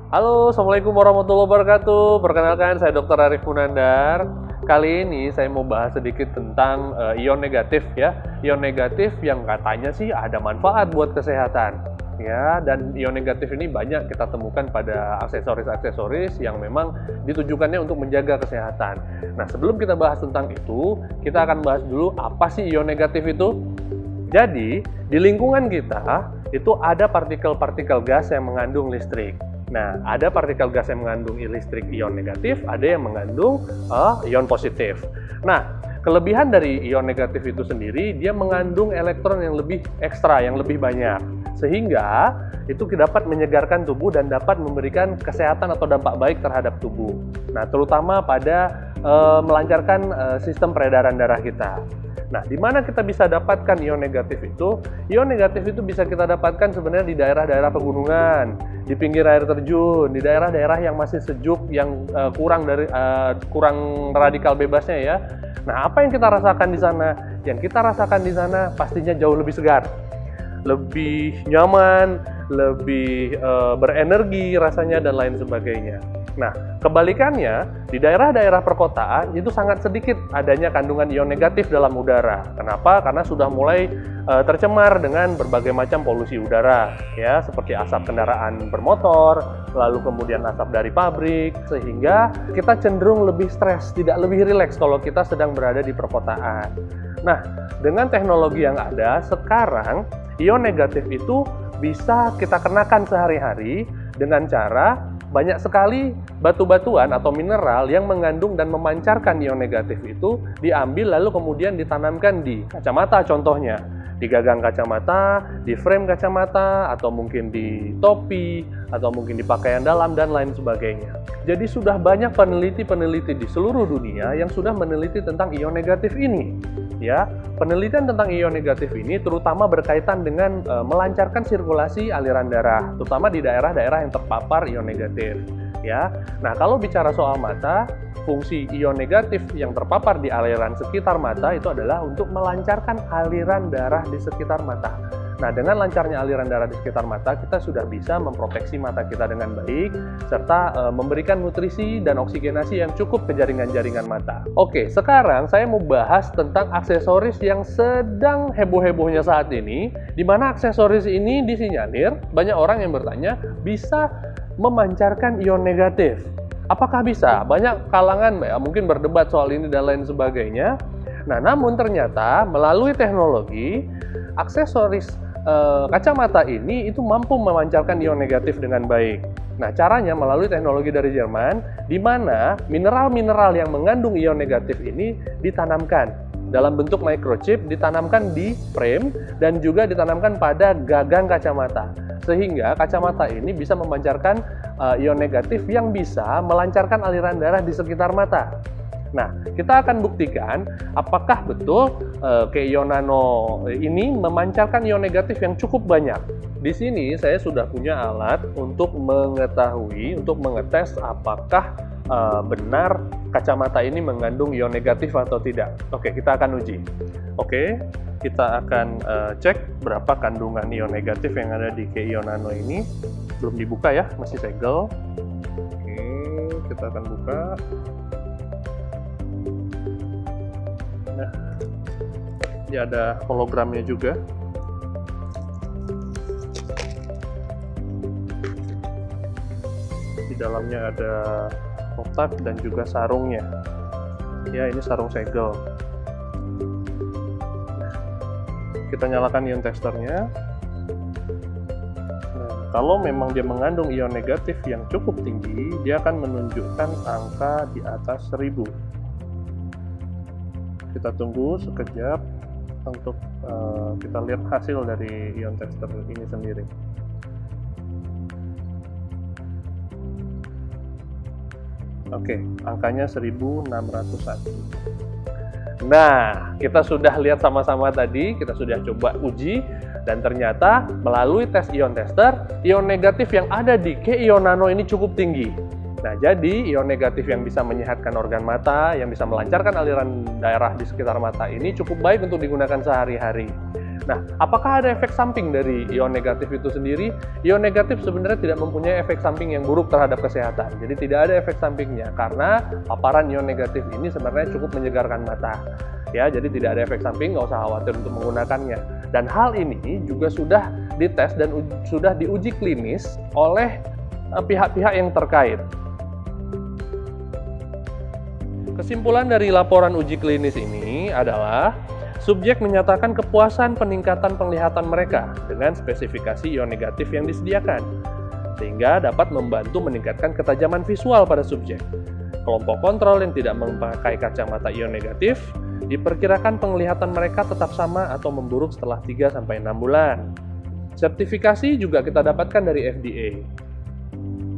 Halo, Assalamualaikum warahmatullahi wabarakatuh. Perkenalkan, saya Dr. Arif Munandar. Kali ini saya mau bahas sedikit tentang ion negatif ya. Ion negatif yang katanya sih ada manfaat buat kesehatan. Ya, dan ion negatif ini banyak kita temukan pada aksesoris-aksesoris yang memang ditujukannya untuk menjaga kesehatan. Nah, sebelum kita bahas tentang itu, kita akan bahas dulu apa sih ion negatif itu. Jadi, di lingkungan kita itu ada partikel-partikel gas yang mengandung listrik. Nah, ada partikel gas yang mengandung listrik ion negatif, ada yang mengandung ion positif. Nah, kelebihan dari ion negatif itu sendiri, dia mengandung elektron yang lebih ekstra, yang lebih banyak. Sehingga itu dapat menyegarkan tubuh dan dapat memberikan kesehatan atau dampak baik terhadap tubuh. Nah, terutama pada melancarkan sistem peredaran darah kita. Nah, di mana kita bisa dapatkan ion negatif itu? Ion negatif itu bisa kita dapatkan sebenarnya di daerah-daerah pegunungan, di pinggir air terjun, di daerah-daerah yang masih sejuk, yang kurang radikal bebasnya ya. Nah, apa yang kita rasakan di sana? Yang kita rasakan di sana pastinya jauh lebih segar, lebih nyaman, lebih berenergi rasanya dan lain sebagainya. Nah, kebalikannya, di daerah-daerah perkotaan itu sangat sedikit adanya kandungan ion negatif dalam udara. Kenapa? Karena sudah mulai tercemar dengan berbagai macam polusi udara, ya, seperti asap kendaraan bermotor, lalu kemudian asap dari pabrik, sehingga kita cenderung lebih stres, tidak lebih rileks kalau kita sedang berada di perkotaan. Nah, dengan teknologi yang ada sekarang, ion negatif itu bisa kita kenakan sehari-hari dengan cara banyak sekali batu-batuan atau mineral yang mengandung dan memancarkan ion negatif itu diambil lalu kemudian ditanamkan di kacamata contohnya, di gagang kacamata, di frame kacamata, atau mungkin di topi, atau mungkin di pakaian dalam dan lain sebagainya. Jadi sudah banyak peneliti-peneliti di seluruh dunia yang sudah meneliti tentang ion negatif ini. Ya, penelitian tentang ion negatif ini terutama berkaitan dengan melancarkan sirkulasi aliran darah, terutama di daerah-daerah yang terpapar ion negatif. Ya, nah kalau bicara soal mata, fungsi ion negatif yang terpapar di aliran sekitar mata itu adalah untuk melancarkan aliran darah di sekitar mata. Nah, dengan lancarnya aliran darah di sekitar mata, kita sudah bisa memproteksi mata kita dengan baik, serta memberikan nutrisi dan oksigenasi yang cukup ke jaringan-jaringan mata. Oke, sekarang saya mau bahas tentang aksesoris yang sedang heboh-hebohnya saat ini, di mana aksesoris ini disinyalir, banyak orang yang bertanya, bisa memancarkan ion negatif. Apakah bisa? Banyak kalangan mungkin berdebat soal ini dan lain sebagainya. Nah, namun ternyata melalui teknologi, aksesoris kacamata ini itu mampu memancarkan ion negatif dengan baik. Nah, caranya melalui teknologi dari Jerman, di mana mineral-mineral yang mengandung ion negatif ini ditanamkan dalam bentuk microchip, ditanamkan di frame dan juga ditanamkan pada gagang kacamata. Sehingga kacamata ini bisa memancarkan ion negatif yang bisa melancarkan aliran darah di sekitar mata. Nah, kita akan buktikan apakah betul Keio Nano ini memancarkan ion negatif yang cukup banyak. Di sini saya sudah punya alat untuk mengetahui, untuk mengetes apakah benar kacamata ini mengandung ion negatif atau tidak. Oke, kita akan uji. Oke, kita akan cek berapa kandungan ion negatif yang ada di Keio Nano ini. Belum dibuka ya, masih segel. Oke, kita akan buka. Nah, ini ada hologramnya juga. Di dalamnya ada kotak dan juga sarungnya. Ya, ini sarung segel. Nah, kita nyalakan ion testernya. Nah, kalau memang dia mengandung ion negatif yang cukup tinggi, dia akan menunjukkan angka di atas 1000. Kita tunggu sekejap untuk kita lihat hasil dari ion tester ini sendiri. Oke, angkanya 1601. Nah, kita sudah lihat sama-sama tadi, kita sudah coba uji, dan ternyata melalui tes ion tester, ion negatif yang ada di Keio Nano ini cukup tinggi. Nah, jadi ion negatif yang bisa menyehatkan organ mata, yang bisa melancarkan aliran darah di sekitar mata ini cukup baik untuk digunakan sehari-hari. Nah, apakah ada efek samping dari ion negatif itu sendiri? Ion negatif sebenarnya tidak mempunyai efek samping yang buruk terhadap kesehatan. Jadi tidak ada efek sampingnya karena paparan ion negatif ini sebenarnya cukup menyegarkan mata. Ya, jadi tidak ada efek samping, nggak usah khawatir untuk menggunakannya. Dan hal ini juga sudah dites dan sudah diuji klinis oleh pihak-pihak yang terkait. Kesimpulan dari laporan uji klinis ini adalah subjek menyatakan kepuasan peningkatan penglihatan mereka dengan spesifikasi ion negatif yang disediakan, sehingga dapat membantu meningkatkan ketajaman visual pada subjek. Kelompok kontrol yang tidak memakai kacamata ion negatif diperkirakan penglihatan mereka tetap sama atau memburuk setelah 3-6 bulan. Sertifikasi juga kita dapatkan dari FDA.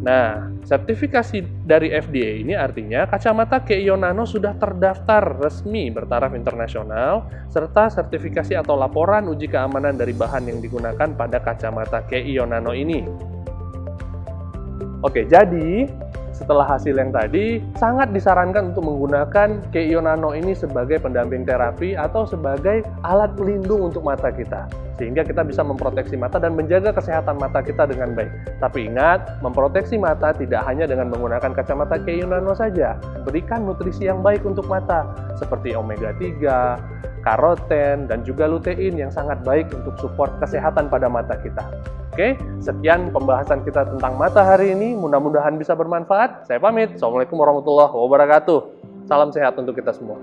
Nah, sertifikasi dari FDA ini artinya kacamata Keion Nano sudah terdaftar resmi bertaraf internasional, serta sertifikasi atau laporan uji keamanan dari bahan yang digunakan pada kacamata Keion Nano ini. Oke, jadi setelah hasil yang tadi, sangat disarankan untuk menggunakan Keion Nano ini sebagai pendamping terapi atau sebagai alat pelindung untuk mata kita. Sehingga kita bisa memproteksi mata dan menjaga kesehatan mata kita dengan baik. Tapi ingat, memproteksi mata tidak hanya dengan menggunakan kacamata Keion Nano saja. Berikan nutrisi yang baik untuk mata, seperti omega 3, karoten, dan juga lutein yang sangat baik untuk support kesehatan pada mata kita. Oke, sekian pembahasan kita tentang mata hari ini. Mudah-mudahan bisa bermanfaat. Saya pamit. Assalamualaikum warahmatullahi wabarakatuh. Salam sehat untuk kita semua.